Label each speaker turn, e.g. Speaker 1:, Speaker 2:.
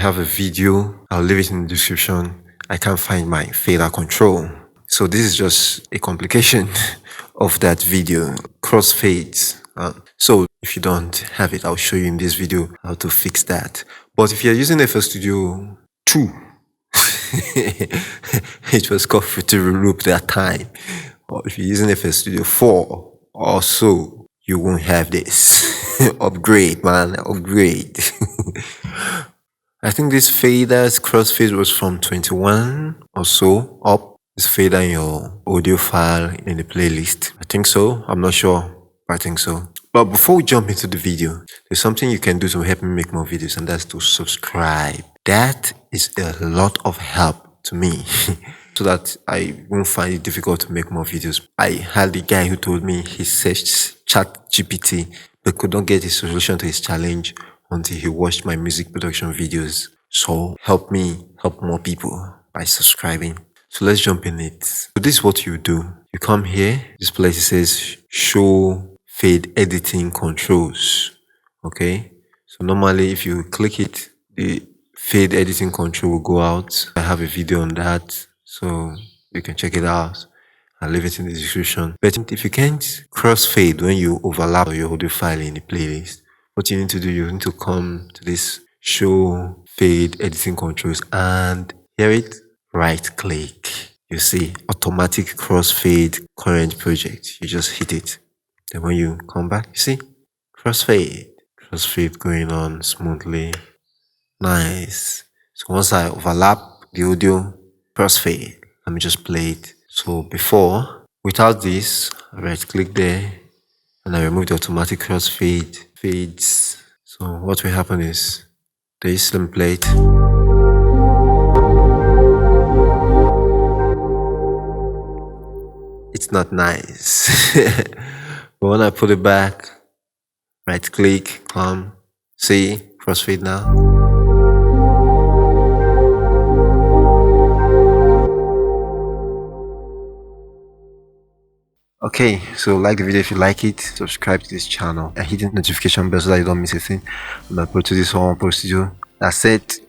Speaker 1: have a video. I'll leave it in the description. I can't find my fader control. So this is just a complication of that video, crossfades. So if you don't have it, I'll show you in this video how to fix that. But if you're using FL Studio 2, it was called Fruity Loop that time. Or if you're using FL Studio 4 also, you won't have this. Upgrade, man, upgrade. I think this faders crossfade was from 21 or so up. This fader in your audio file in the playlist. I think so. I'm not sure, but I think so. But before we jump into the video, there's something you can do to help me make more videos, and that's to subscribe. That is a lot of help to me so that I won't find it difficult to make more videos. I had the guy who told me he searched ChatGPT but could not get a solution to his challenge until he watched my music production videos. So help me help more people by subscribing. So let's jump in it. So this is what you do. You come here, this place says show fade editing controls. Okay. So normally if you click it, the fade editing control will go out. I have a video on that, so you can check it out. I'll leave it in the description. But if you can't crossfade when you overlap your audio file in the playlist, what you need to do, you need to come to this show fade editing controls and hear it, right click. You see automatic crossfade current project. You just hit it. Then when you come back, you see crossfade going on smoothly. Nice. So once I overlap the audio, crossfade. Let me just play it. So before, without this, I right click there and I remove the automatic crossfade fades. So what will happen is this, let me play it. It's not nice. But when I put it back, right click, come, see, crossfade now. Okay, so like the video if you like it, subscribe to this channel and hit the notification bell so that you don't miss a thing when I upload to this one procedure. That's it.